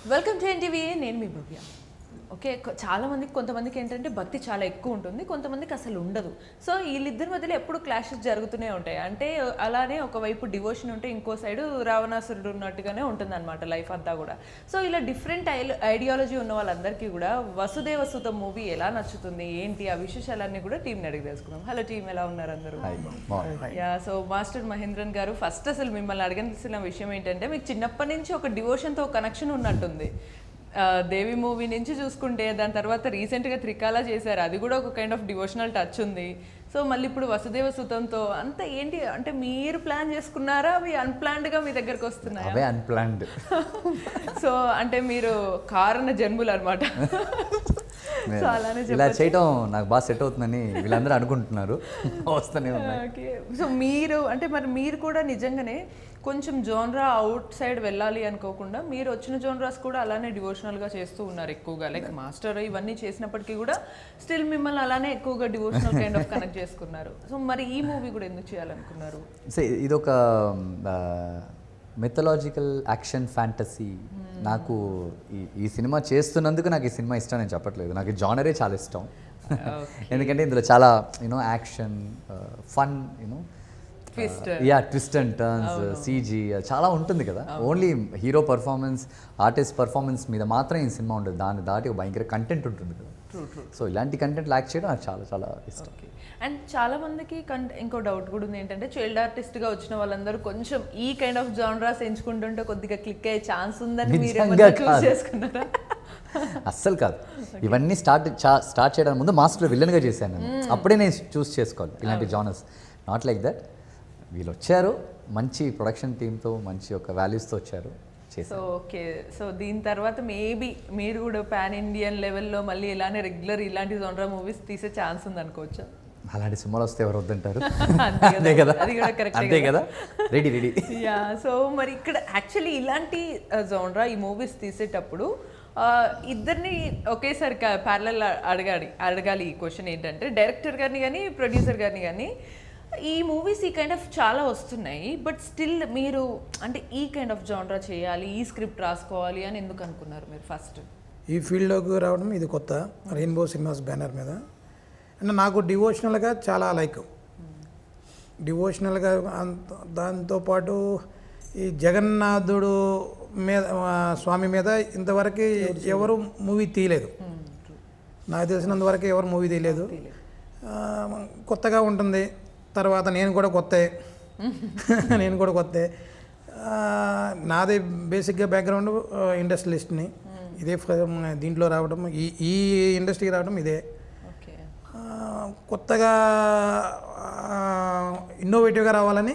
Welcome to NTV. నేను మీ భవ్య. Okay, చాలామందికి కొంతమందికి ఏంటంటే భక్తి చాలా ఎక్కువ ఉంటుంది, కొంతమందికి అసలు ఉండదు. సో వీళ్ళిద్దరి మధ్యలో ఎప్పుడు క్లాషెస్ జరుగుతూనే ఉంటాయి. అంటే అలానే ఒకవైపు డివోషన్ ఉంటే ఇంకో సైడు రావణాసురుడు ఉన్నట్టుగానే ఉంటుంది అనమాట లైఫ్ అంతా కూడా. సో ఇలా డిఫరెంట్ ఐడియాలజీ ఉన్న వాళ్ళందరికీ కూడా వసుదేవ సుతం మూవీ ఎలా నచ్చుతుంది ఏంటి ఆ విశేషాలన్నీ కూడా టీంని అడిగి తెలుసుకుందాం. హలో టీం, ఎలా ఉన్నారు అందరూ? యా, సో మాస్టర్ మహేంద్రన్ గారు, ఫస్ట్ అసలు మిమ్మల్ని అడగాల్సిన విషయం ఏంటంటే, మీకు చిన్నప్పటి నుంచి ఒక డివోషన్తో కనెక్షన్ ఉన్నట్టుంది. దేవి మూవీ నుంచి చూసుకుంటే దాని తర్వాత రీసెంట్గా త్రికాల చేశారు, అది కూడా ఒక కైండ్ ఆఫ్ డివోషనల్ టచ్ ఉంది. సో మళ్ళీ ఇప్పుడు వసుదేవ సుతంతో అంతా ఏంటి అంటే మీరు ప్లాన్ చేసుకున్నారా, అవి అన్ప్లాన్డ్గా మీ దగ్గరకు వస్తున్నాయా? అవే అన్ప్లాన్డ్. సో అంటే మీరు కారణ జన్ములు అనమాట. సో అలానే ఇలా చేయటం నాకు బాగా సెట్ అవుతుందని వీళ్ళందరూ అనుకుంటున్నారు. వస్తూనే ఉన్నాయి. ఓకే, సో మీరు అంటే మరి మీరు కూడా నిజంగానే కొంచెం జోన్రా అవుట్ సైడ్ వెళ్ళాలి అనుకోకుండా మీరు వచ్చిన జోన్రాస్ కూడా అలానే డివోషనల్గా చేస్తూ ఉన్నారు ఎక్కువగా. లైక్ మాస్టర్ ఇవన్నీ చేసినప్పటికీ కూడా స్టిల్ మిమ్మల్ని అలానే ఎక్కువగా డివోషనల్ కైండ్ ఆఫ్ కనెక్ట్ చేసుకున్నారు. సో మరి ఈ మూవీ కూడా ఎందుకు చేయాలనుకున్నారు? సో ఇదొక మిథలాజికల్ యాక్షన్ ఫ్యాంటసీ. నాకు ఈ సినిమా చేస్తున్నందుకు నాకు ఈ సినిమా ఇష్టం నేను చెప్పట్లేదు, నాకు ఈ జానరే చాలా ఇష్టం. ఎందుకంటే ఇందులో చాలా action, fun, twist and turns, CG చాలా ఉంటుంది కదా. Only hero performance, artist performance మీద మాత్రం ఈ సినిమా ఉంటుంది, దాన్ని దాటి ఒక భయంకర కంటెంట్ ఉంటుంది కదా. సో ఇలాంటి కంటెంట్ లాక్ చేయడం నాకు చాలా చాలా ఇష్టం. అండ్ చాలా మందికి ఇంకో డౌట్ కూడా ఉంది ఏంటంటే, చైల్డ్ ఆర్టిస్ట్గా వచ్చిన వాళ్ళందరూ కొంచెం ఈ కైండ్ ఆఫ్ జానరాస్ ఎంచుకుంటుంటే కొద్దిగా క్లిక్ అయ్యే ఛాన్స్ ఉందని మీరు చూస్ చేసుకున్నారా? అస్సలు కాదు. ఇవన్నీ స్టార్ట్ చేయడానికి ముందు మాస్టర్లో విలన్గా చేశాను నేను. అప్పుడే నేను చూస్ చేసుకోవాలి ఇలాంటి జానర్స్. Not like that. వీళ్ళు వచ్చారు మంచి ప్రొడక్షన్ టీంతో, మంచి ఒక వాల్యూస్తో వచ్చారు. సో ఓకే, సో దీని తర్వాత మేబీ మీరు కూడా పాన్ ఇండియన్ లెవెల్లో మళ్ళీ ఇలానే రెగ్యులర్ ఇలాంటి జోనరా మూవీస్ తీసే ఛాన్స్ ఉంది అనుకోవచ్చా? అలాంటి సినిమాలు వస్తే ఎవరు వద్దంటారు? అంతే కదా, అది కూడా కరెక్ట్. అంతే కదా, రెడీ. యా, సో మరి ఇక్కడ యాక్చువల్లీ ఇలాంటి జోనరా ఈ మూవీస్ తీసేటప్పుడు ఇద్దరిని ఒకేసారి ప్యారలల్ అడగాలి. ఈ క్వశ్చన్ ఏంటంటే, డైరెక్టర్ గారిని కానీ ప్రొడ్యూసర్ గారిని కానీ, ఈ మూవీస్ ఈ కైండ్ ఆఫ్ చాలా వస్తున్నాయి, బట్ స్టిల్ మీరు అంటే ఈ కైండ్ ఆఫ్ జానరా చేయాలి, ఈ స్క్రిప్ట్ రాసుకోవాలి అని ఎందుకు అనుకున్నారు మీరు ఫస్ట్? ఈ ఫీల్డ్లోకి రావడం ఇది కొత్త, రెయిన్బో సినిమాస్ బ్యానర్ మీద. అంటే నాకు డివోషనల్గా చాలా లైక్, డివోషనల్గా దాంతోపాటు ఈ జగన్నాథుడు మీద, స్వామి మీద ఇంతవరకు ఎవరు మూవీ తీయలేదు. నాకు తెలిసినంతవరకు ఎవరు మూవీ తీయలేదు. కొత్తగా ఉంటుంది. తర్వాత నేను కూడా కొత్తే. నాదే బేసిక్గా బ్యాక్గ్రౌండ్ ఇండస్ట్రియలిస్ట్ని. ఇదే దీంట్లో రావడం, ఈ ఇండస్ట్రీకి రావడం ఇదే. కొత్తగా ఇన్నోవేటివ్గా రావాలని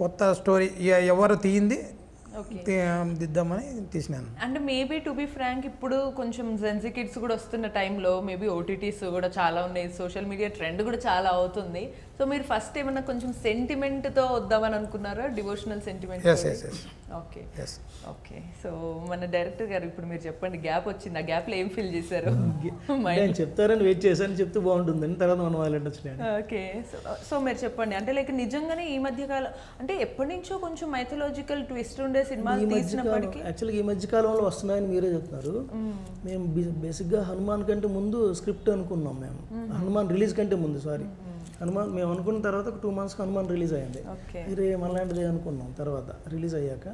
కొత్త స్టోరీ ఎవరు తీయింది దిద్దామని తీసినాను. అంటే మేబీ టు బి ఫ్రాంక్, ఇప్పుడు కొంచెం జెన్సీ కిడ్స్ కూడా వస్తున్న టైంలో మేబీ ఓటీటీస్ కూడా చాలా ఉన్నాయి, సోషల్ మీడియా ట్రెండ్ కూడా చాలా అవుతుంది. సో మీరు ఫస్ట్ ఏమన్నా కొంచెం సెంటిమెంట్తో వద్దామని అనుకున్నారా? Devotional sentiment. Okay okay. So మన డైరెక్టర్ గారు ఇప్పుడు మీరు చెప్పండి, గ్యాప్ వచ్చింది, ఆ గ్యాప్లో ఏం ఫీల్ చేశారు? నేను చెప్తారని వెయిట్ చేశాను, చెప్తే బాగుంటుందని తర్వాత మనం వెళ్ళొచ్చు. ఓకే, సో మీరు చెప్పండి. అంటే లైక్ నిజంగానే ఈ మధ్య కాలం అంటే ఎప్పటి నుంచో కొంచెం మైథలాజికల్ ట్విస్ట్ ఉండే సినిమాలు తీసినప్పటికీ యాక్చువల్గా ఈ మధ్య కాలంలో వస్తున్నాయని మీరే చెప్తున్నారు. మేము బేసిక్గా హనుమాన్ కంటే ముందు స్క్రిప్ట్ అనుకున్నాం మేము. హనుమాన్ రిలీజ్ కంటే ముందు, హనుమాన్ మేము అనుకున్న తర్వాత ఒక 2 months హనుమాన్ రిలీజ్ అయ్యింది. ఇదే మనలాంటిదే అనుకున్నాం తర్వాత రిలీజ్ అయ్యాక.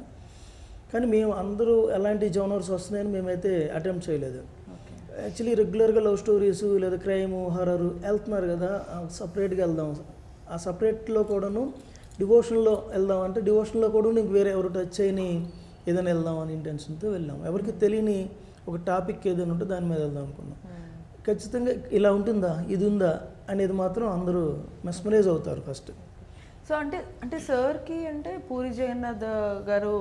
కానీ మేము అందరూ ఎలాంటి జోనర్స్ వస్తున్నాయని మేమైతే అటెంప్ట్ చేయలేదు. యాక్చువల్లీ రెగ్యులర్గా లవ్ స్టోరీస్ లేదా క్రైమ్, హర్రర్ వెళ్తున్నారు కదా, సపరేట్గా వెళ్దాం. ఆ సపరేట్లో కూడాను డివోషన్లో వెళ్దాం అంటే డివోషన్లో కూడా ఇంక వేరే ఎవరు టచ్ చేయని ఏదైనా వెళ్దాం అని ఇంటెన్షన్తో వెళ్ళాం. ఎవరికి తెలియని ఒక టాపిక్ ఏదైనా ఉంటే దాని మీద వెళ్దాం అనుకున్నాం. ఖచ్చితంగా ఇలా ఉంటుందా, ఇది ఉందా అనేది మాత్రం అందరూ మెస్మరైజ్ అవుతారు ఫస్ట్. సో అంటే సార్కి అంటే పూరి జగన్నాథ్ గారు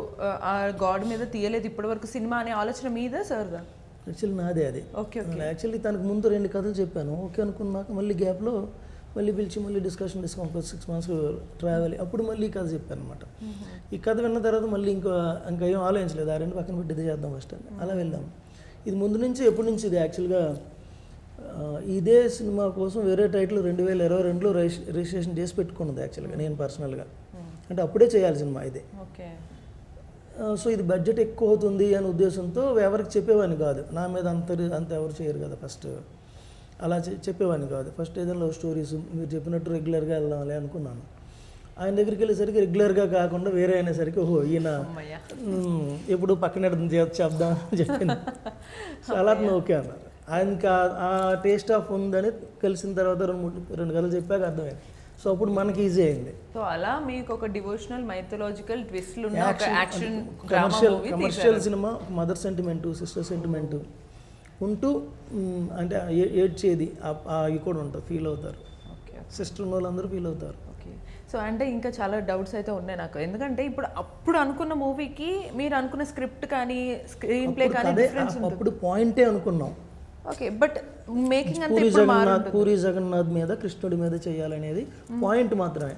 ఆ గాడ్ మీద తీయలేదు ఇప్పటివరకు సినిమా అనే ఆలోచన మీద సార్దా? యాక్చువల్లీ నాదే అది. ఓకే. యాక్చువల్లీ తనకు ముందు 2 కథలు చెప్పాను, ఓకే అనుకున్నాక మళ్ళీ గ్యాప్లో మళ్ళీ పిలిచి మళ్ళీ డిస్కషన్ ఒక 6 months ట్రావెల్, అప్పుడు మళ్ళీ ఈ కథ చెప్పాను అనమాట. ఈ కథ విన్న తర్వాత మళ్ళీ ఇంకా ఏం ఆలోచించలేదు, ఆ 2 పక్కన పెట్టి ఇది చేద్దాం ఫస్ట్ అని అలా వెళ్ళాము. ఇది ముందు నుంచి ఎప్పటి నుంచి ఇది యాక్చువల్గా ఇదే సినిమా కోసం వేరే టైటిల్ 2022లో రిజిస్ట్రేషన్ చేసి పెట్టుకున్నది యాక్చువల్గా నేను పర్సనల్గా. అంటే అప్పుడే చేయాలి సినిమా ఇదే. సో ఇది బడ్జెట్ ఎక్కువ అవుతుంది అనే ఉద్దేశంతో ఎవరికి చెప్పేవాడిని కాదు. నా మీద అంత ఎవరు చేయరు కదా ఫస్ట్, అలా చెప్పేవాడిని కాదు. ఫస్ట్ ఏదైనా లవ్ స్టోరీస్ మీరు చెప్పినట్టు రెగ్యులర్గా వెళ్దాంలే అనుకున్నాను. ఆయన దగ్గరికి వెళ్ళేసరికి రెగ్యులర్గా కాకుండా వేరే అయినసరికి ఓహో ఈయన ఎప్పుడు పక్కన చెప్దాం అని చెప్పింది. చాలా ఓకే అన్నారు. ఆయనకి ఆ టేస్ట్ ఆఫ్ ఉందని తెలిసిన తర్వాత రెండు కథలు చెప్పాక అర్థమైంది. సో అప్పుడు మనకి ఈజీ అయింది. సో అలా మీకు ఒక డివోషనల్ మైథలాజికల్ ట్విస్ట్లు ఉన్న ఒక action commercial cinema, mother sentiment, sister sentiment ఉంటూ అంటే ఏడ్చేది అవి కూడా ఉంటుంది, ఫీల్ అవుతారు. సిస్టర్ ఉన్న వాళ్ళందరూ ఫీల్ అవుతారు. ఓకే. సో అంటే ఇంకా చాలా డౌట్స్ అయితే ఉన్నాయి నాకు, ఎందుకంటే అప్పుడు అనుకున్న మూవీకి మీరు అనుకున్న స్క్రిప్ట్ కానీ స్క్రీన్ ప్లే కానీ డిఫరెన్స్ ఉంటుంది. అప్పుడు పాయింటే అనుకున్నాం. ఓకే, బట్ మేకింగ్ అంతా ఇప్పుడు మారుతుంది. పూరి జగన్నాథ్ మీద కృష్ణుడి మీద చేయాలనేది పాయింట్ మాత్రమే.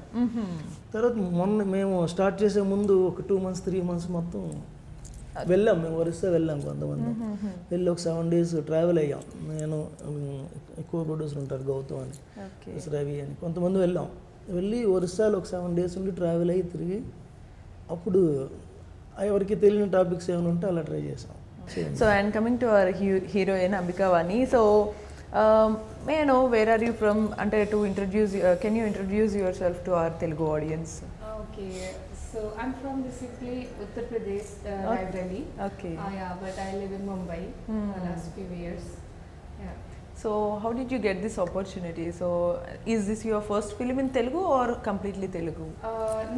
తర్వాత మొన్న మేము స్టార్ట్ చేసే ముందు ఒక 2 months 3 months మొత్తం వెళ్ళాం. మేము ఒరిస్సా వెళ్ళాం, కొంతమంది వెళ్ళి ఒక 7 days ట్రావెల్ అయ్యాం. నేను ఎక్కువ ప్రొడ్యూసర్ ఉంటారు గౌతమ్ అని, రవి అని, కొంతమంది వెళ్ళి ఒరిస్సాలో ఒక 7 days ఉండి ట్రావెల్ అయ్యి తిరిగి అప్పుడు ఎవరికి తెలియని టాపిక్స్ ఏమైనా ఉంటే అలా ట్రై చేసాం. So and coming to our heroine Ambika Vani, so may I know where are you from? And to introduce, can you introduce yourself to our Telugu audience? Okay, so I'm from basically Uttar Pradesh, Raebareli. Okay. Yeah, but I live in Mumbai the last few years. Yeah. So how did you get this opportunity? So is this your first film in Telugu or completely Telugu?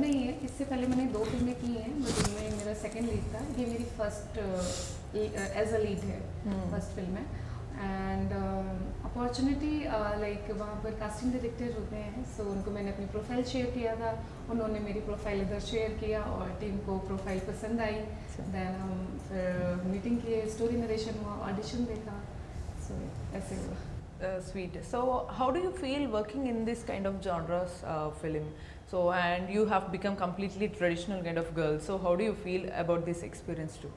नहीं है, इससे पहले मैंने 2 फिल्में की हैं, but इनमें मेरा सेकंड लीड था. ये मेरी फर्स्ट एज अ लीड है, फर्स्ट फिल्म है. एंड अपॉर्चुनिटी लाइक वहाँ पर कास्टिंग डायरेक्टर होते हैं, सो उनको मैंने अपनी प्रोफाइल शेयर किया था. उन्होंने मेरी प्रोफाइल इधर शेयर किया और टीम को प्रोफाइल पसंद आई. देन हम फिर मीटिंग किए, स्टोरी नरेशन हुआ, ऑडिशन देखा, सो ऐसे हुआ. Sweet. So how do you feel working in this kind of genres film? So and you have become completely traditional kind of girl. So how do you feel about this experience too?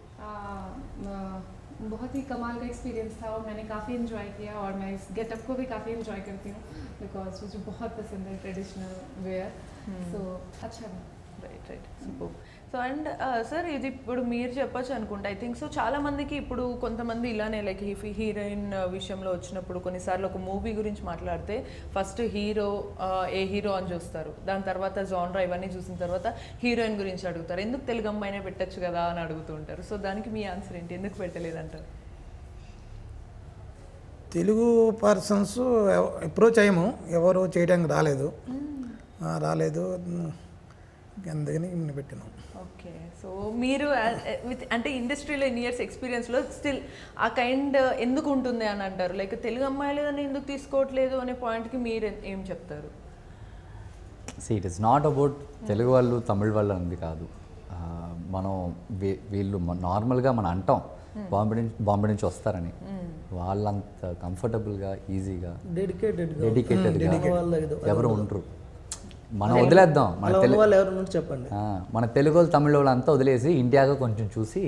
बहुत ही कमाल का experience था और मैंने काफ़ी enjoy किया और मैं इस गेटअप को भी काफ़ी इन्जॉय करती हूँ बिकॉज मुझे बहुत पसंद है ट्रेडिशनल वेयर. सो अच्छा था. Right super. So and sir ఇది ఇప్పుడు మీరు చెప్పచ్చు అనుకుంటా, ఐ థింక్ సో చాలా మందికి ఇప్పుడు కొంతమంది ఇలానే లైక్ హీరోయిన్ విషయంలో వచ్చినప్పుడు కొన్నిసార్లు ఒక మూవీ గురించి మాట్లాడితే ఫస్ట్ హీరో ఏ హీరో అని చూస్తారు, దాని తర్వాత జాన్రా ఇవన్నీ చూసిన తర్వాత హీరోయిన్ గురించి అడుగుతారు, ఎందుకు తెలుగు అమ్మాయినే పెట్టచ్చు కదా అని అడుగుతూ ఉంటారు. సో దానికి మీ ఆన్సర్ ఏంటి, ఎందుకు పెట్టలేదంటారు? తెలుగు పర్సన్స్ అప్రోచ్ అయ్యాము, ఎవరు చేయడానికి రాలేదు అందుకని పెట్టినాం. ఓకే. సో మీరు విత్ అంటే ఇండస్ట్రీలో ఇన్ ఇయర్స్ ఎక్స్పీరియన్స్లో స్టిల్ ఆ కైండ్ ఎందుకు ఉంటుంది అని అంటారు, లైక్ తెలుగు అమ్మాయిలు అని ఎందుకు తీసుకోవట్లేదు అనే పాయింట్కి మీరు ఏం చెప్తారు? It is not about Telugu వాళ్ళు తమిళ వాళ్ళు అనేది కాదు. మనం వీళ్ళు నార్మల్గా మనం అంటాం బాంబే నుంచి వస్తారని, వాళ్ళంత కంఫర్టబుల్గా ఈజీగా డెడికేటెడ్గా ఎవరు ఉండరు. మనం వదిలేద్దాం, మన తెలుగు వాళ్ళు తమిళ వాళ్ళు అంతా వదిలేసి ఇండియాగా కొంచెం చూసి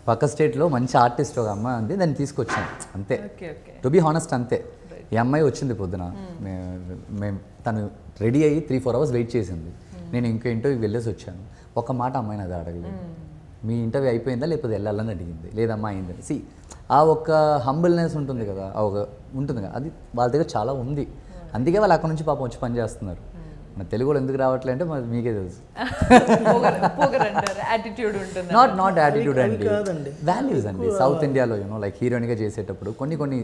పక్క స్టేట్లో మంచి ఆర్టిస్ట్ ఒక అమ్మాయి ఉంది, దాన్ని తీసుకొచ్చాం అంతే. టు బీ హానెస్ట్ అంతే. ఈ అమ్మాయి వచ్చింది పొద్దున, మేము తను రెడీ అయ్యి 3-4 hours వెయిట్ చేసింది. నేను ఇంకో ఇంటర్వ్యూకి వెళ్ళేసి వచ్చాను. ఒక మాట అమ్మాయిని అది అడగలేదు, మీ ఇంటర్వ్యూ అయిపోయిందా లేకపోతే వెళ్ళాలని అడిగింది, లేదమ్మా అయిందని. ఆ ఒక హంబుల్నెస్ ఉంటుంది కదా, ఉంటుంది కదా, అది వాళ్ళ దగ్గర చాలా ఉంది. అందుకే వాళ్ళు అక్కడ నుంచి పాపం వచ్చి పని చేస్తున్నారు. మన తెలుగులో ఎందుకు రావట్లే అంటే మరి మీకే తెలుసు. నాట్ యాటిట్యూడ్ అండి, వాల్యూస్ అండి. సౌత్ ఇండియాలో లైక్ హీరోయిన్గా చేసేటప్పుడు కొన్ని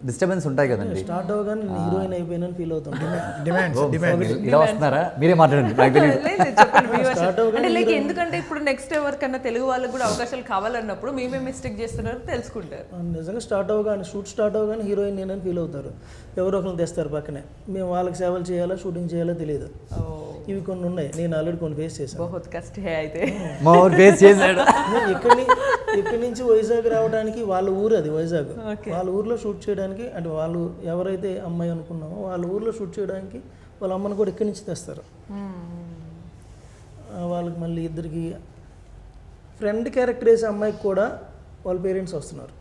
డిస్టర్బెన్స్ ఉంటాయి కదండి. స్టార్ట్ అవగానే హీరోయిన్ అయిపోయినని ఫీల్ అవుతాం. ఇలా వస్తున్నారా, మీరే మాట్లాడండి. అంటే లైక్ ఎందుకంటే ఇప్పుడు నెక్స్ట్ ఎవరికన్నా తెలుగు వాళ్ళకి కూడా అవకాశాలు కావాలన్నప్పుడు మేమే మిస్టేక్ చేస్తున్నారు తెలుసుకుంటారు. నిజంగా స్టార్ట్ అవగానే హీరోయిన్ నేనని ఫీల్ అవుతారు. ఎవరో ఒకరిని తెస్తారు పక్కనే, మేము వాళ్ళకి సేవలు చేయాలా షూటింగ్ చేయాలో తెలియదు. ఇవి కొన్ని ఉన్నాయి, నేను ఆల్రెడీ కొన్ని ఫేస్ చేశాను. ఇక్కడి నుంచి వైజాగ్ రావడానికి వాళ్ళ ఊరు అది వైజాగ్, వాళ్ళ ఊర్లో షూట్ చేయడానికి, అంటే వాళ్ళు ఎవరైతే అమ్మాయి అనుకున్నామో వాళ్ళ ఊర్లో షూట్ చేయడానికి వాళ్ళ అమ్మని కూడా ఇక్కడి నుంచి తెస్తారు. వాళ్ళకి మళ్ళీ ఇద్దరికి ఫ్రెండ్ క్యారెక్టర్ వేసే అమ్మాయికి కూడా వాళ్ళ పేరెంట్స్ వస్తున్నారు.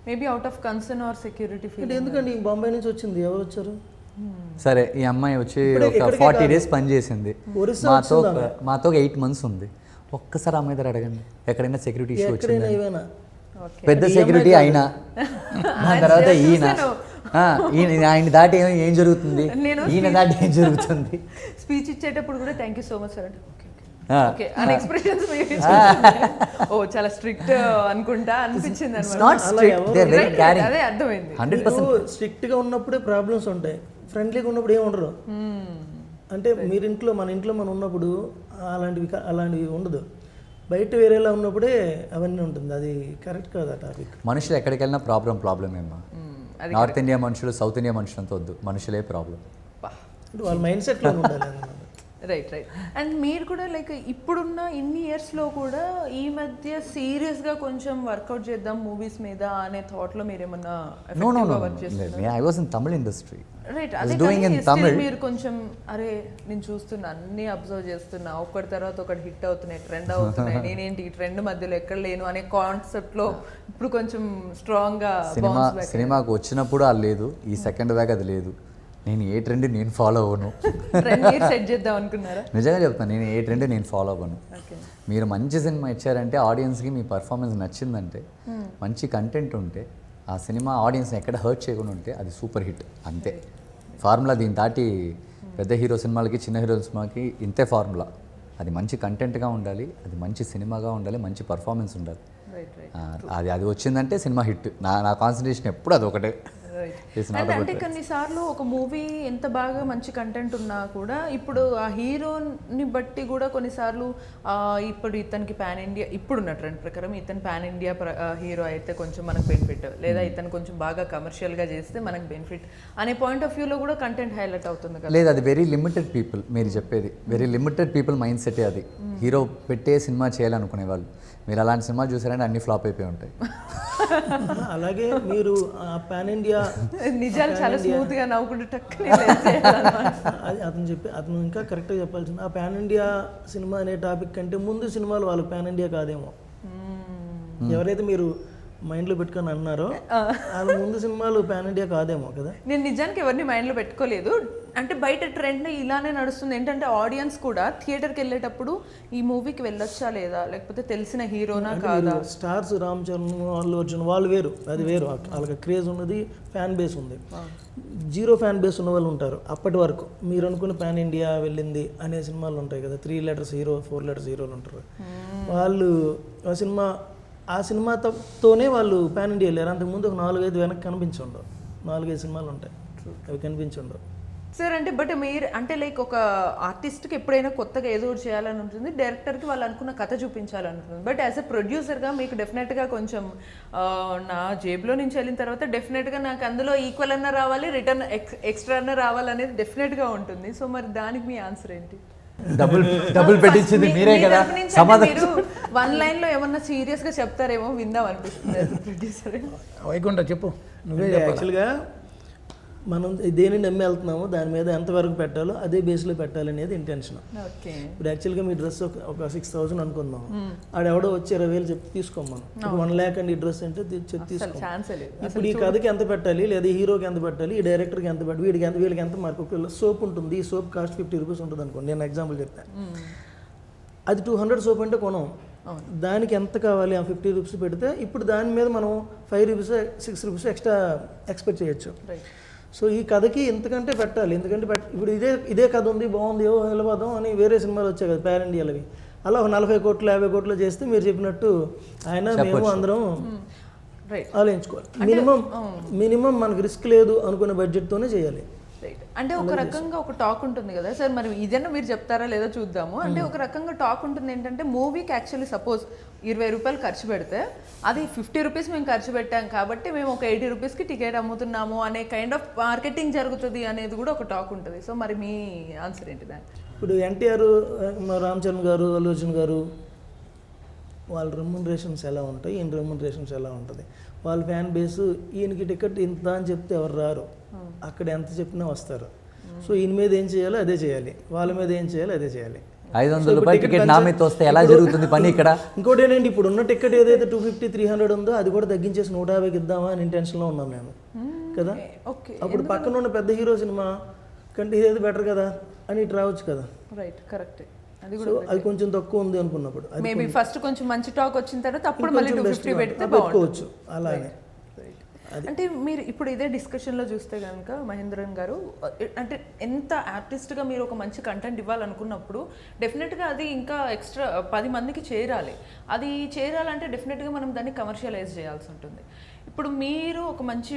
Maybe out of concern or security feel. ఎందుకండి బొంబాయి నుంచి వచ్చింది, ఎవరు వచ్చారు? సరే, ఈ అమ్మాయి వచ్చి ఒక 40 days పని చేసింది, మాతో 8 months ఉంది. ఒక్కసారి అమ్మాయి దగ్గర అడగండి, ఎక్కడైనా సెక్యూరిటీ ఇష్యూ ఎక్కడైనా వచ్చింది, ఏమైనా ఓకే పెద్ద సెక్యూరిటీ అయినా ఆ తర్వాత ఈయన ఆయన దాటి ఏం జరుగుతుంది, నేను ఈయన దాటి ఏం జరుగుతుంది. స్పీచ్ ఇచ్చేటప్పుడు కూడా thank you so much sir అంటే ఓకే ఆ. ఓకే అని ఎక్స్ప్రెషన్స్ ఓ చాలా స్ట్రిక్ట్ అనుకుంటా అనిపించింది It's అనమాట. not strict, they are very caring. అదే అర్థమైంది. 100%. స్ట్రిక్ట్గా ఉన్నప్పుడే ప్రాబ్లమ్స్ ఉంటాయి, ఫ్రెండ్లీగా ఉన్నప్పుడు ఏమి ఉండరు. అంటే మన ఇంట్లో మనం ఉన్నప్పుడు అలాంటివి ఉండదు. బయట వేరేలా ఉన్నప్పుడే అవన్నీ ఉంటుంది. అది కరెక్ట్ కాదు ఆ టాపిక్. మనుషులు ఎక్కడికి వెళ్ళినా ప్రాబ్లం ఏమా. నార్త్ ఇండియా మనుషులు, సౌత్ ఇండియా మనుషులు అంతా వద్దు, మనుషులే ప్రాబ్లం. అంటే వాళ్ళ మైండ్ సెట్లో ఉండాలి అన్నమాట. రైట్ అండ్ మీరు కూడా లైక్ ఇప్పుడున్న ఇన్ని ఇయర్స్లో కూడా ఈ మధ్య సీరియస్గా కొంచెం వర్కౌట్ చేద్దాం మూవీస్ మీద అనే థాట్లో మీరు ఏమన్నా No, I was in Tamil industry. Right I was అదే doing in కానీ Tamil. still మీరు కొంచెం అరే నేను చూస్తున్నా అన్ని అబ్జర్వ్ చేస్తున్నా ఒకటి తర్వాత ఒకటి హిట్ అవుతున్నాయి, ట్రెండ్ అవుతున్నాయి, నేనేంటి ఈ ట్రెండ్ మధ్యలో ఎక్కడ లేను అనే కాన్సెప్ట్లో ఇప్పుడు కొంచెం స్ట్రాంగ్గా సినిమాకు వచ్చినప్పుడు అది లేదు, ఈ సెకండ్ బ్యాగ్ అది లేదు. నేను ఏ ట్రెండ్ నేను ఫాలో అవ్వను. ట్రెండ్ మీరు సెట్ చేద్దాం అనుకున్నారా? నిజంగా చెప్తాను, నేను ఏ ట్రెండ్ నేను ఫాలో అవ్వను. ఓకే మీరు మంచి సినిమా ఇచ్చారంటే, ఆడియన్స్కి మీ పర్ఫార్మెన్స్ నచ్చిందంటే, మంచి కంటెంట్ ఉంటే, ఆ సినిమా ఆడియన్స్ని ఎక్కడ హర్ట్ చేయకుండా ఉంటే అది సూపర్ హిట్. అంతే ఫార్ములా. దీని దాటి పెద్ద హీరో సినిమాలకి చిన్న హీరో సినిమాకి ఇంతే ఫార్ములా. అది మంచి కంటెంట్గా ఉండాలి, అది మంచి సినిమాగా ఉండాలి, మంచి పర్ఫార్మెన్స్ ఉండాలి. అది వచ్చిందంటే సినిమా హిట్. నా కాన్సన్ట్రేషన్ ఎప్పుడు అది ఒకటే. అంటే కొన్నిసార్లు ఒక మూవీ ఎంత బాగా మంచి కంటెంట్ ఉన్నా కూడా ఇప్పుడు ఆ హీరోని బట్టి కూడా కొన్నిసార్లు ఇప్పుడు ఇతనికి పాన్ ఇండియా, ఇప్పుడున్న ట్రెండ్ ప్రకారం ఇతను పాన్ ఇండియా హీరో అయితే కొంచెం మనకు బెనిఫిట్, లేదా ఇతను కొంచెం బాగా కమర్షియల్గా చేస్తే మనకు బెనిఫిట్ అనే పాయింట్ ఆఫ్ వ్యూలో కూడా కంటెంట్ హైలైట్ అవుతుంది కదా. లేదు, అది వెరీ లిమిటెడ్ పీపుల్. మీరు చెప్పేది వెరీ లిమిటెడ్ పీపుల్ మైండ్ సెటే అది. హీరో పెట్టే సినిమా చేయాలనుకునే వాళ్ళు. మీరు అలాంటి సినిమా చూసారంటే అన్ని ఫ్లాప్ అయిపోయి ఉంటాయి. అలాగే మీరు పాన్ ఇండియా నిజాలు చాలా స్మూత్ గా నవ్వుకుంటూ టక్కునే అది అతను ఇంకా కరెక్ట్గా చెప్పాల్సింది. ఆ పాన్ ఇండియా సినిమా అనే టాపిక్ కంటే ముందు సినిమాలు వాళ్ళకి పాన్ ఇండియా కాదేమో. ఎవరైతే మీరు మైండ్లో పెట్టుకొని అన్నారో వాళ్ళ ముందు సినిమాలు పాన్ ఇండియా కాదేమో కదా. నేను నిజానికి ఎవరిని మైండ్లో పెట్టుకోలేదు. అంటే బయట ట్రెండ్ ఇలానే నడుస్తుంది. ఏంటంటే ఆడియన్స్ కూడా థియేటర్కి వెళ్ళేటప్పుడు ఈ మూవీకి వెళ్ళొచ్చా లేదా, లేకపోతే తెలిసిన హీరోనా కాదా. స్టార్స్ రామ్ చరణ్, అల్లు అర్జున్ వాళ్ళు వేరు, అది వేరు. వాళ్ళకి క్రేజ్ ఉన్నది, ఫ్యాన్ బేస్ ఉంది. జీరో ఫ్యాన్ బేస్ ఉన్న వాళ్ళు ఉంటారు. అప్పటి వరకు మీరు అనుకున్న పాన్ ఇండియా వెళ్ళింది అనే సినిమాలు ఉంటాయి కదా, 3 letters హీరో 4 letters హీరోలు ఉంటారు. వాళ్ళు ఆ సినిమాతోనే వాళ్ళు పాన్ ఇండియా వెళ్ళారు. అంతకుముందు ఒక 4-5 వెనక్కి కనిపించుండవు. 4-5 సినిమాలు ఉంటాయి, అవి కనిపించుండవు సార్. అంటే బట్ మీరు అంటే లైక్ ఒక ఆర్టిస్ట్కి ఎప్పుడైనా కొత్తగా ఏదో ఒకటి చేయాలని ఉంటుంది, డైరెక్టర్కి వాళ్ళు అనుకున్న కథ చూపించాలని ఉంటుంది. బట్ యాజ్ ఎ ప్రొడ్యూసర్గా మీకు డెఫినెట్గా కొంచెం నా జేబులో నుంచి వెళ్ళిన తర్వాత డెఫినెట్గా నాకు అందులో ఈక్వల్ అన్న రావాలి, రిటర్న్ ఎక్స్ట్రా అన్న రావాలనేది డెఫినెట్గా ఉంటుంది. సో మరి దానికి మీ ఆన్సర్ ఏంటి? డబుల్ పెట్టించింది మీరే కదా. మీరు 1 line లో ఏమన్నా సీరియస్ గా చెప్తారేమో విందాం అనిపిస్తుంది ప్రొడ్యూసర్. వైకుంఠ చెప్పు, నువ్వే యాక్చువల్గా మనం దేనిని నమ్మి వెళ్తున్నామో దాని మీద ఎంతవరకు పెట్టాలో అదే బేస్లో పెట్టాలనేది ఇంటెన్షన్. ఇప్పుడు యాక్చువల్గా మీ డ్రెస్ ఒక 6,000 అనుకుందాం, ఆడెవడో వచ్చి 20,000 చెప్పి తీసుకోమను. 1 lakh అండి ఈ డ్రెస్ అంటే తీసుకో. ఇప్పుడు ఈ కథకి ఎంత పెట్టాలి, లేదా హీరోకి ఎంత పెట్టాలి, ఈ డైరెక్టర్కి ఎంత పెట్టాలి, వీళ్ళకి ఎంత మార్పు. ఒకవేళ సోప్ ఉంటుంది, ఈ సోప్ కాస్ట్ 50 rupees ఉంటుంది అనుకోండి, నేను ఎగ్జాంపుల్ చెప్తాను. అది 200 సోప్ అంటే కొనం, దానికి ఎంత కావాలి ఆ 50 rupees పెడితే ఇప్పుడు దాని మీద మనం 5 rupees 6 rupees ఎక్స్ట్రా ఎక్స్పెక్ట్ చేయొచ్చు. సో ఈ కథకి ఎంతకంటే పెట్టాలి, ఎందుకంటే ఇప్పుడు ఇదే కథ ఉంది, బాగుంది, వెళ్ళబోదాం అని వేరే సినిమాలు వచ్చాయి కదా పాన్ ఇండియాలవి. అలా 40 కోట్లు 50 కోట్లు చేస్తే మీరు చెప్పినట్టు ఆయన మేము అందరం ఆలోచించుకోవాలి. మినిమం మనకు రిస్క్ లేదు అనుకునే బడ్జెట్తోనే చేయాలి. అంటే ఒక రకంగా ఒక టాక్ ఉంటుంది కదా సార్, మరి ఇదన్నా మీరు చెప్తారా లేదా చూద్దాము. అంటే ఒక రకంగా టాక్ ఉంటుంది ఏంటంటే మూవీకి యాక్చువల్లీ సపోజ్ 20 రూపాయలు ఖర్చు పెడితే అది 50 rupees మేము ఖర్చు పెట్టాం కాబట్టి మేము ఒక 80 rupeesకి టికెట్ అమ్ముతున్నాము అనే కైండ్ ఆఫ్ మార్కెటింగ్ జరుగుతుంది అనేది కూడా ఒక టాక్ ఉంటుంది. సో మరి మీ ఆన్సర్ ఏంటి దాన్ని? ఇప్పుడు ఎన్టీఆర్, రామ్ చరణ్ గారు, అల్లు అర్జున్ గారు వాళ్ళ రెమ్యునరేషన్స్ ఎలా ఉంటాయి, ఈయన రెమ్యునరేషన్స్ ఎలా ఉంటుంది. వాళ్ళ ఫ్యాన్ బేస్ ఈయనకి టికెట్ ఇంత అని చెప్తే ఎవరు రారు, అక్కడ ఎంత చెప్పినా వస్తారు. సో ఈయన మీద ఏం చేయాలో అదే చేయాలి, వాళ్ళ మీద ఏం చేయాలో అదే చేయాలి. 500 రూపాయలు టికెట్ నా మీద వస్తే ఎలా జరుగుతుంది పని ఇక్కడ? ఇంకోటి ఏంటంటే ఇప్పుడు ఉన్న టికెట్ ఏదైతే 250-300 ఉందో అది కూడా తగ్గించేసి 150కి ఇద్దామా అని ఇంటెన్షన్లో ఉన్నాం మేము కదా. అప్పుడు పక్కన ఉన్న పెద్ద హీరో సినిమా కంటే ఇదేది బెటర్ కదా అని ఇటు రావచ్చు కదా. Right, correct. సో అది కొంచెం తక్కువ ఉంది అనుకున్నప్పుడు అది మేబీ ఫస్ట్ కొంచెం మంచి టాక్ వచ్చిన తర్వాత అప్పుడు మళ్ళీ ఇంకొంచెం 250 best పెడితే గా బాగుంటుంది. పెట్టుకోవచ్చు అలానే. అంటే మీరు ఇప్పుడు ఇదే డిస్కషన్లో చూస్తే కనుక మహేంద్రన్ గారు అంటే ఎంత ఆర్టిస్ట్గా మీరు ఒక మంచి కంటెంట్ ఇవ్వాలనుకున్నప్పుడు డెఫినెట్గా అది ఇంకా ఎక్స్ట్రా 10 మందికి చేరాలి. అది చేరాలంటే డెఫినెట్గా మనం దాన్ని కమర్షియలైజ్ చేయాల్సి ఉంటుంది. ఇప్పుడు మీరు ఒక మంచి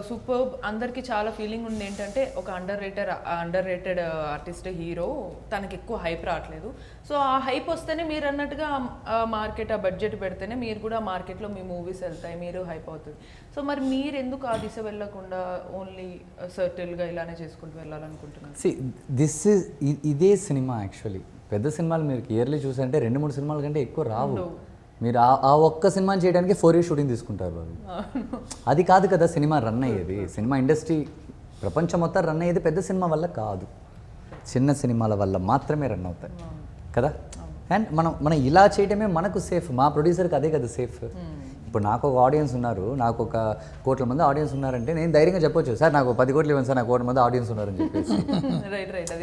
సూపర్ అందరికీ చాలా ఫీలింగ్ ఉంది ఏంటంటే ఒక అండర్ రేటెడ్ ఆర్టిస్ట్ హీరో తనకి ఎక్కువ హైప్ రావట్లేదు. సో ఆ హైప్ వస్తేనే మీరు అన్నట్టుగా మార్కెట్ ఆ బడ్జెట్ పెడితేనే మీరు కూడా మార్కెట్లో మీ మూవీస్ వెళ్తాయి, మీరు హైప్ అవుతుంది. సో మరి మీరు ఎందుకు ఆ దిశ వెళ్ళకుండా ఓన్లీ సర్టిల్గా ఇలానే చేసుకుంటూ వెళ్ళాలనుకుంటున్నారు? ఇదే సినిమా యాక్చువల్లీ పెద్ద సినిమాలు మీరు ఇయర్లీ చూసారంటే 2-3 సినిమాల కంటే ఎక్కువ రావు. మీరు ఆ ఒక్క సినిమాని చేయడానికి 4 years షూటింగ్ తీసుకుంటారు వాళ్ళు. అది కాదు కదా సినిమా రన్ అయ్యేది. సినిమా ఇండస్ట్రీ ప్రపంచం మొత్తం రన్ అయ్యేది పెద్ద సినిమా వల్ల కాదు, చిన్న సినిమాల వల్ల మాత్రమే రన్ అవుతాయి కదా. అండ్ మనం ఇలా చేయడమే మనకు సేఫ్. మా ప్రొడ్యూసర్కి అదే కదా సేఫ్. ఇప్పుడు నాకు ఒక ఆడియన్స్ ఉన్నారు, నాకు ఒక 1 కోట్ల మంది ఆడియన్స్ ఉన్నారంటే నేను ధైర్యంగా చెప్పొచ్చు, సార్ నాకు 10 కోట్లు ఇవ్వండి సార్, నాకు 1 కోట్ల మంది ఆడియన్స్ ఉన్నారని చెప్పేసి.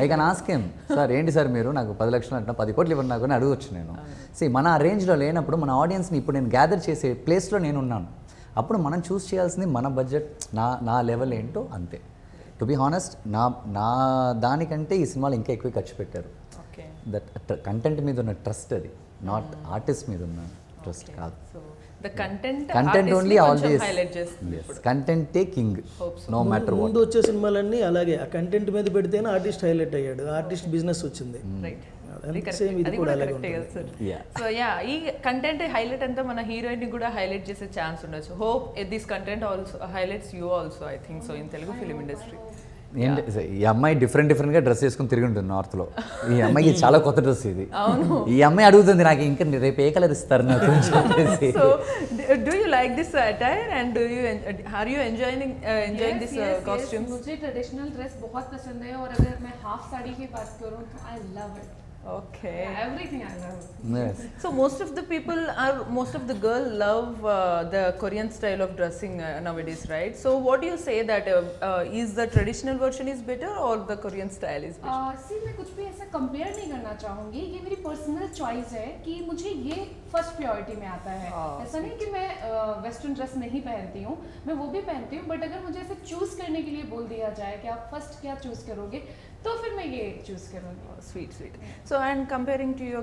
I can ask him, sir ఏంటి సార్ మీరు నాకు 10 లక్షలు అంటున్నా 10 కోట్లు ఇవ్వండి నాకు అని అడగవచ్చు నేను. మన ఆ రేంజ్లో లేనప్పుడు మన ఆడియన్స్ని ఇప్పుడు నేను గ్యాదర్ చేసే ప్లేస్లో నేను ఉన్నాను. అప్పుడు మనం చూస్ చేయాల్సింది మన బడ్జెట్, నా లెవెల్ ఏంటో అంతే. టు బీ హానెస్ట్ నా దానికంటే ఈ సినిమాలు ఇంకా ఎక్కువ ఖర్చు పెట్టారు. దట్ కంటెంట్ మీద ఉన్న ట్రస్ట్, అది నాట్ ఆర్టిస్ట్ మీద ఉన్న ట్రస్ట్ కాదు. కంటెంట్ ఓన్లీ ఆల్వేస్ కంటెంటే కింగ్ నో మ్యాటర్ వాట్. ముందు వచ్చే సినిమాలన్నీ అలాగే ఆ కంటెంట్ మీద పెడితేనే ఆర్టిస్ట్ హైలైట్ అయ్యాడు, ఆర్టిస్ట్ బిజినెస్ వచ్చింది. సేమ్ ఇది కూడా అలాగే ఉంటుంది. సో యా ఈ కంటెంట్ హైలైట్ అంతా మన హీరోయిన్ కూడా హైలైట్ చేసే ఛాన్స్ ఉండొచ్చు. Hope this content also highlights you also I think so in Telugu film industry. ఏంటి ఈ అమ్మాయి డిఫరెంట్గా డ్రెస్ వేసుకుని తిరిగి ఉంటుంది నార్త్లో. ఈ అమ్మాయికి చాలా కొత్త డ్రెస్ ఇది. ఈ అమ్మాయి అడుగుతుంది నాకు ఇంకా రేపు ఏ కలర్ ఇస్తారు నాకు. So do you like this attire and are you enjoying this costumes? मुझे ट्रेडिशनल ड्रेस बहुत पसंद है और अगर मैं हाफ साड़ी की बात करूं तो I love it. Okay. Everything I love. Yes. So most of the girl love the Korean style of dressing nowadays, right? So what do you say that is the traditional version is better or the Korean style is better? See, मैं कुछ भी ऐसा compare नहीं करना चाहूँगी. ये मेरी personal choice है कि मुझे ये फर्स्ट प्रायोरिटी में आता है. ऐसा नहीं कि मैं वेस्टर्न ड्रेस नहीं पहनती हूँ, मैं वो भी पहनती हूँ. बट अगर मुझे ऐसे चूज करने के लिए बोल दिया जाए कि आप फर्स्ट क्या चूज करोगे, तो फिर मैं ये चूज करूँगी. Sweet. So and comparing to your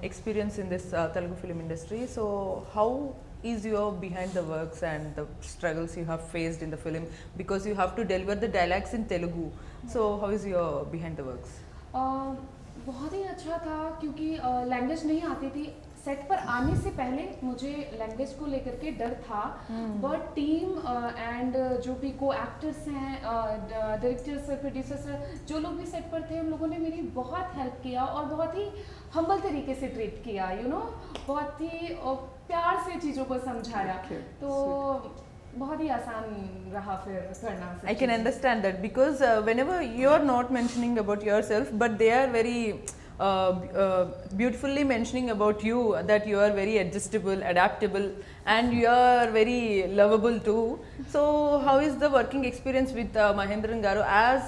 experience in this Telugu film industry, so how is your behind the works and the struggles you have faced in the film, because you have to deliver the dialogues in Telugu? So how is your behind the works? बहुत ही अच्छा था क्योंकि language नहीं आती थी. Set पर आने से पहले मुझे लैंग्वेज को लेकर के डर था, बट टीम एंड जो भी को एक्टर्स हैं, डायरेक्टर सर, प्रोड्यूसर सर, जो लोग भी सेट पर थे, उन लोगों ने मेरी बहुत हेल्प किया और बहुत ही हम्बल तरीके से ट्रीट किया, बहुत ही प्यार से चीज़ों को समझाया. तो बहुत ही आसान रहा फिर करना. I can understand that because whenever you are not mentioning about yourself, but they are very beautifully mentioning about you that you are very adjustable, adaptable, and you are very lovable too. So how is the working experience with Mahendran Garu, as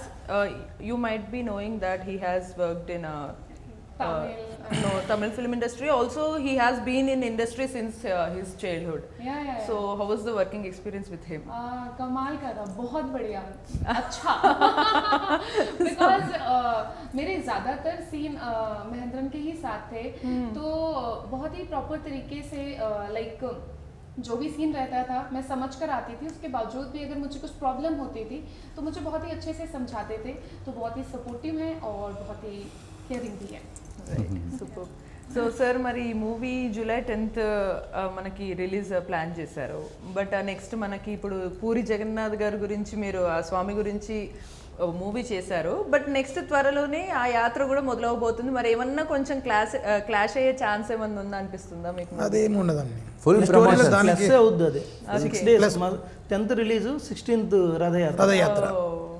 you might be knowing that he has worked in Tamil film industry. Also he has been in industry since his childhood. Yeah. So how was the working experience with him? कमाल का था, बहुत बढ़िया, अच्छा. Because मेरे ज़्यादातर scene Mahendran के ही साथ थे, तो बहुत ही प्रॉपर तरीके से लाइक जो भी सीन रहता था मैं समझ कर आती थी. उसके बावजूद भी अगर मुझे कुछ प्रॉब्लम होती थी तो मुझे बहुत ही अच्छे से समझाते थे. तो बहुत ही सपोर्टिव हैं और बहुत ही కేరింగ్ ది. సూపర్. సో సార్ మరి ఈ మూవీ July 10th మనకి రిలీజ్ ప్లాన్ చేశారు. బట్ నెక్స్ట్ మనకి ఇప్పుడు పూరి జగన్నాథ్ గారి గురించి మీరు ఆ స్వామి గురించి మూవీ చేశారు. బట్ నెక్స్ట్ త్వరలోనే ఆ యాత్ర కూడా మొదలవబోతుంది. మరి ఏమన్నా కొంచెం క్లాష్ అయ్యే ఛాన్స్ ఏమన్నా ఉందా అనిపిస్తుందా మీకు? అదేమి ఉండదండి, ఫుల్ ప్రమోషన్ ప్లస్ అవుద్ది. అది 6 days 10th రిలీజ్, 16th రథయాత్ర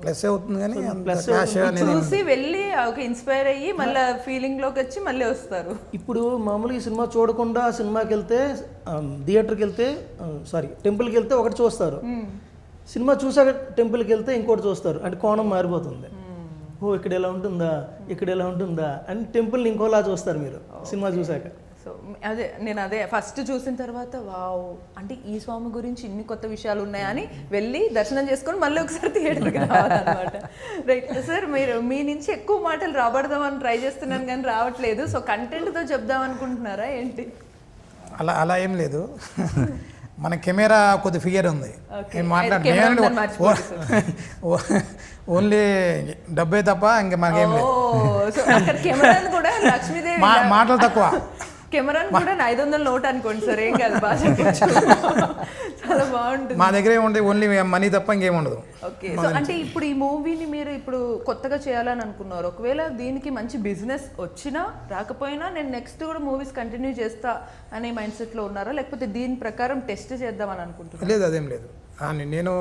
ప్లస్ అవుతుంది. కానీ చూసి వెళ్ళి ఒక ఇన్స్పైర్ అయ్యి మళ్ళీ ఫీలింగ్ లోకి వచ్చి మళ్ళీ వస్తారు. ఇప్పుడు మామూలుగా ఈ సినిమా చూడకుండా సినిమాకి వెళ్తే, థియేటర్కి వెళ్తే, టెంపుల్కి వెళ్తే ఒకటి చూస్తారు, సినిమా చూసాక టెంపుల్కి వెళ్తే ఇంకోటి చూస్తారు, అంటే కోణం మారిపోతుంది. ఓ ఇక్కడ ఎలా ఉంటుందా, ఇక్కడ ఎలా ఉంటుందా అని టెంపుల్ని ఇంకోలా చూస్తారు మీరు సినిమా చూసాక. సో నేను అదే ఫస్ట్ చూసిన తర్వాత వావ్, అంటే ఈ స్వామి గురించి ఇన్ని కొత్త విషయాలు ఉన్నాయని వెళ్ళి దర్శనం చేసుకొని మళ్ళీ ఒకసారి థియేటర్కి రావాలన్నమాట. రైట్ సార్, మీరు మీ నుంచి ఎక్కువ మాటలు రాబడదామని ట్రై చేస్తున్నాను కానీ రావట్లేదు. సో కంటెంట్తో చెప్దాం అనుకుంటున్నారా ఏంటి? అలా ఏం లేదు. మన కెమెరా కొద్ది ఫిగర్ ఉంది. ఓన్లీ డబ్బే తప్ప ఇంకా మనకేం లేదు. కెమెరాను కూడా లక్ష్మీదేవి మాటలు తక్కువ. కెమెరాను కూడా 500 నోట్ అనుకోండి సార్, ఏం కాదు, బాగా చెప్పొచ్చు. చాలా బాగుంటుంది. మా దగ్గర ఏముండే ఓన్లీ మనీ తప్ప ఇంకేం ఉండదు. ఓకే, సో అంటే ఇప్పుడు ఈ మూవీని మీరు ఇప్పుడు కొత్తగా చేయాలని అనుకున్నారు. ఒకవేళ దీనికి మంచి బిజినెస్ వచ్చినా రాకపోయినా నేను నెక్స్ట్ కూడా మూవీస్ కంటిన్యూ చేస్తా అనే మైండ్ సెట్లో ఉన్నారా, లేకపోతే దీని ప్రకారం టెస్ట్ చేద్దామని అనుకుంటున్నారా? లేదు, అదేం లేదు. నేను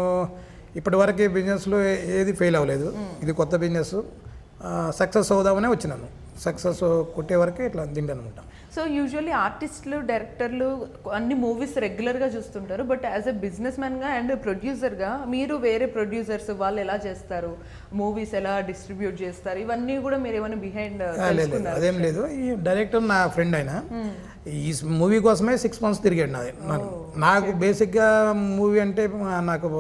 ఇప్పటి వరకు బిజినెస్లో ఏది ఫెయిల్ అవ్వలేదు. ఇది కొత్త బిజినెస్, సక్సెస్ అవుదామనే వచ్చినాను. సక్సెస్ కొట్టే వరకే ఇట్లా దిండనమాట. సో యూజువల్లీ ఆర్టిస్టులు, డైరెక్టర్లు అన్ని మూవీస్ రెగ్యులర్గా చూస్తుంటారు. బట్ యాజ్ ఎ బిజినెస్ మ్యాన్గా అండ్ ప్రొడ్యూసర్గా మీరు వేరే ప్రొడ్యూసర్స్ వాళ్ళు ఎలా చేస్తారు, మూవీస్ ఎలా డిస్ట్రిబ్యూట్ చేస్తారు, ఇవన్నీ కూడా మీరు ఏమైనా బిహైండ్? లేదు, అదేం లేదు. ఈ డైరెక్టర్ నా ఫ్రెండ్ అయినా ఈ మూవీ కోసమే 6 months తిరిగాడు నాది. నాకు బేసిక్గా మూవీ అంటే నాకు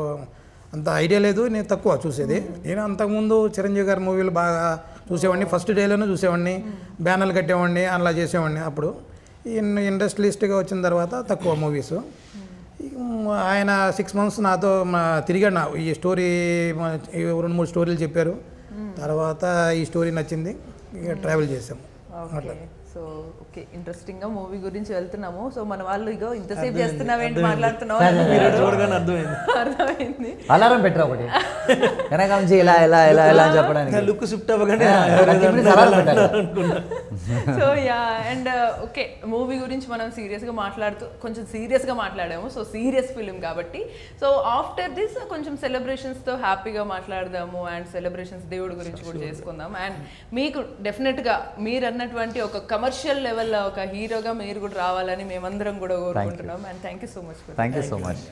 అంత ఐడియా లేదు, నేను తక్కువ చూసేది. నేను అంతకుముందు చిరంజీవి గారి మూవీలు బాగా చూసేవాడిని. ఫస్ట్ డేలోనే చూసేవాడిని, బ్యానర్లు కట్టేవాడిని, అలా చేసేవాడిని. అప్పుడు ఇండస్ట్రియలిస్ట్గా వచ్చిన తర్వాత తక్కువ మూవీస్. ఆయన 6 months నాతో తిరిగాడు. ఈ స్టోరీ 2-3 స్టోరీలు చెప్పారు. తర్వాత ఈ స్టోరీ నచ్చింది, ఇక ట్రావెల్ చేసాము అట్లా. సో ఓకే, ఇంట్రెస్టింగ్గా మూవీ గురించి వెళ్తున్నాము. సో మన వాళ్ళు ఇగో ఇంతసేపు చేస్తున్నావేంటి మాట్లాడుతున్నావు చూడగానే అర్థమైంది. అలారం పెట్టరా ఒకటి వెనకాల నుంచి ఇలా ఇలా ఇలా ఇలా అని చెప్పడానికి. లుక్ షిఫ్ట్ అవ్వగానే so yeah, and okay, movie గురించి మనం సీరియస్గా కొంచెం సీరియస్గా మాట్లాడాము. సో సీరియస్ ఫిలిం కాబట్టి, సో ఆఫ్టర్ దిస్ కొంచెం సెలబ్రేషన్స్తో హ్యాపీగా మాట్లాడదాము. అండ్ సెలబ్రేషన్స్ దేవుడి గురించి కూడా చేసుకుందాం. అండ్ మీకు డెఫినెట్గా మీరు అన్నటువంటి ఒక కమర్షియల్ లెవెల్లో ఒక హీరోగా మీరు కూడా రావాలని మేమందరం కూడా కోరుకుంటున్నాం. And thank you so much. Thank you so much.